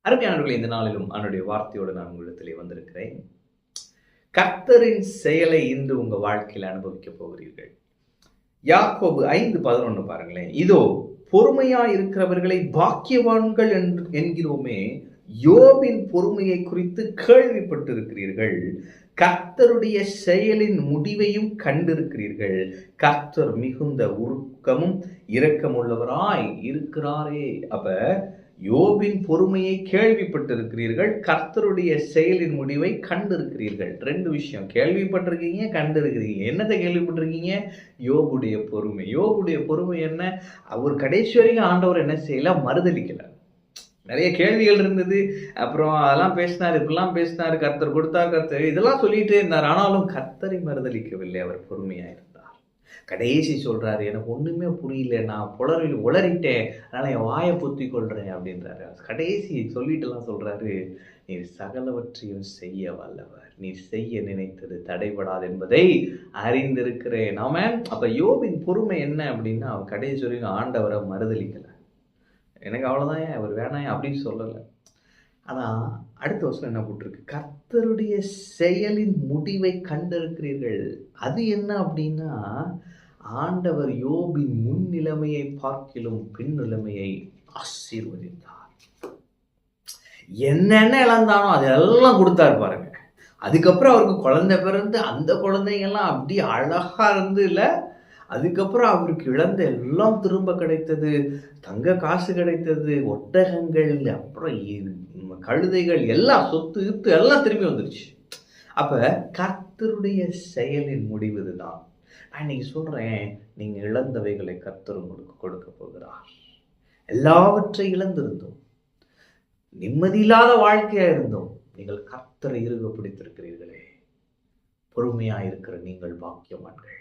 அருமையானவர்களே, இந்த நாளிலும் அவனுடைய வார்த்தையோடு நான் உங்களிடத்திலே வந்திருக்கிறேன். கர்த்தரின் செயலை இன்று உங்க வாழ்க்கையில் அனுபவிக்க போகிறீர்கள். யாக்கோபு 5:11 பாருங்களேன். இதோ பொறுமையா இருக்கிறவர்களை பாக்கியவான்கள் என்கிறோமே, யோபின் பொறுமையை குறித்து கேள்விப்பட்டிருக்கிறீர்கள். கர்த்தருடைய செயலின் முடிவையும் கண்டிருக்கிறீர்கள். கர்த்தர் மிகுந்த உருக்கமும் இரக்கமுள்ளவராய் இருக்கிறாரே. அப்ப யோபின் பொறுமையை கேள்விப்பட்டிருக்கிறீர்கள், கர்த்தருடைய செயலின் முடிவை கண்டிருக்கிறீர்கள். ரெண்டு விஷயம், கேள்விப்பட்டிருக்கீங்க, கண்டிருக்கிறீங்க. என்னத்தை கேள்விப்பட்டிருக்கீங்க? யோபுடைய பொறுமை. யோபுடைய பொறுமை என்ன? அவர் கடைசி வரைக்கும் ஆண்டவர் என்ன செய்யல? மறுதளிக்கல. நிறைய கேள்விகள் இருந்தது, அப்புறம் அதெல்லாம் பேசினார், இப்படிலாம் பேசினார், கர்த்தர் கொடுத்தார், கர்த்தர் இதெல்லாம் சொல்லிட்டே இருந்தார். ஆனாலும் கர்த்தரை மறுதளிக்கவில்லை, அவர் பொறுமையா இருந்தார். கடைசி சொல்றாரு, எனக்கு ஒண்ணுமே புரியல, நான் உளறிட்டேன், அதனால என் வாயை பொத்தி கொள்றேன் அப்படின்றாரு. கடைசி சொல்லிட்டுலாம் சொல்றாரு, நீ சகலவற்றையும் செய்ய வல்லவர், நீ செய்ய நினைத்தது தடைபடாது என்பதை அறிந்திருக்கிறேன். ஆமென். அப்ப யோபின் பொறுமை என்ன அப்படின்னா, அவன் கடைசி வரைக்கும் ஆண்டவரை மறுதளிக்கல. எனக்கு அவ்வளவுதான், அவர் வேணாம் அப்படின்னு சொல்லலை. ஆனா அடுத்த வருஷம் என்ன போட்டிருக்கு? கர்த்தருடைய செயலின் முடிவை கண்டிருக்கிறீர்கள். அது என்ன அப்படின்னா, ஆண்டவர் யோபின் முன் நிலைமையை பார்க்கிலும் பின் நிலைமையை ஆசீர்வதித்தார். என்னென்ன இழந்தானோ அதெல்லாம் கொடுத்தாரு பாருங்க. அதுக்கப்புறம் அவருக்கு குழந்தை பிறந்து, அந்த குழந்தைங்கெல்லாம் அப்படி அழகா இருந்து இல்லை, அதுக்கப்புறம் அவருக்கு இழந்த எல்லாம் திரும்ப கிடைத்தது. தங்க காசு கிடைத்தது, ஒட்டகங்கள், அப்புறம் கழுதைகள், எல்லாம் சொத்து இத்து எல்லாம் திரும்பி வந்துருச்சு. அப்ப கர்த்தருடைய செயலின் முடிவு இதுதான். நான் இன்னைக்கு சொல்றேன், நீங்க இழந்தவைகளை கர்த்தர் உங்களுக்கு கொடுக்க போகிறார். எல்லாவற்றை இழந்திருந்தோம், நிம்மதியில்லாத வாழ்க்கையா இருந்தோம், நீங்கள் கர்த்தரை இறுக பிடித்திருக்கிறீர்களே, பொறுமையா இருக்கிற நீங்கள் பாக்கியவான்கள்.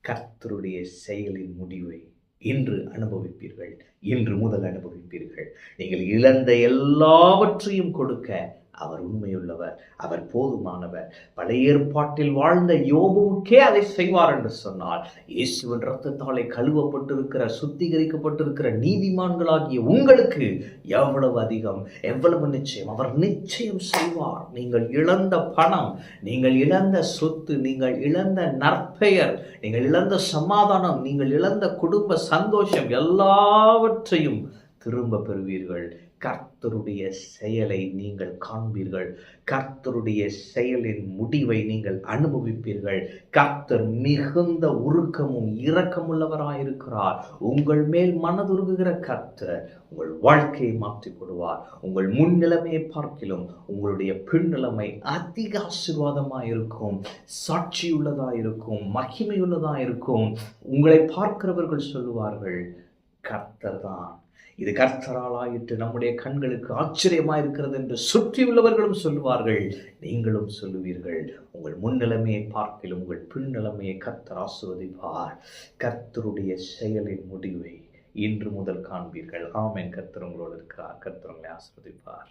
கர்த்தருடைய செயலின் முடிவை இன்று அனுபவிப்பீர்கள். இன்று முதல் அனுபவிப்பீர்கள். நீங்கள் இழந்த எல்லாவற்றையும் கொடுக்க அவர் உண்மையுள்ளவர், அவர் போதுமானவர். பழைய ஏற்பாட்டில் வாழ்ந்த யோபுவுக்கே அதை செய்வார் என்று சொன்னார். இயேசுவின் இரத்தத்தாலே கழுவப்பட்டிருக்கிற, சுத்திகரிக்கப்பட்டிருக்கிற நீதிமான்களாகிய உங்களுக்கு எவ்வளவு அதிகம், எவ்வளவு நிச்சயம், அவர் நிச்சயம் செய்வார். நீங்கள் இழந்த பணம், நீங்கள் இழந்த சொத்து, நீங்கள் இழந்த நற்பெயர், நீங்கள் இழந்த சமாதானம், நீங்கள் இழந்த குடும்ப சந்தோஷம், எல்லாவற்றையும் திரும்ப பெறுவீர்கள். கர்த்தருடைய செயலை நீங்கள் காண்பீர்கள். கர்த்தருடைய செயலின் முடிவை நீங்கள் அனுபவிப்பீர்கள். கர்த்தர் மிகுந்த உருக்கமும் இரக்கமுள்ளவராயிருக்கிறார். உங்கள் மேல் மனதுருகுகிற கர்த்தர் உங்கள் வாழ்க்கையை மாற்றிக் கொடுவார். உங்கள் முன் நிலைமையை பார்க்கிலும் உங்களுடைய பின் நிலைமை அதிக ஆசீர்வாதமாயிருக்கும், சாட்சியுள்ளதாயிருக்கும், மகிமையுள்ளதாயிருக்கும். உங்களை பார்க்கிறவர்கள் சொல்லுவார்கள், கர்த்தர் தான், இது கர்த்தரால் ஆயிற்று, நம்முடைய கண்களுக்கு ஆச்சரியமா இருக்கிறது என்று சுற்றி உள்ளவர்களும் சொல்லுவார்கள். நீங்களும் சொல்லுவீர்கள். உங்கள் முன்னிலைமையை பார்க்கிலும் உங்கள் பின்னிலைமையை கர்த்தர் ஆசீர்வதிப்பார். கர்த்தருடைய செயலின் முடிவை இன்று முதல் காண்பீர்கள். ஆமென். கர்த்தர் உங்களோடு இருக்கிறார். கர்த்தர் உங்களை ஆசீர்வதிப்பார்.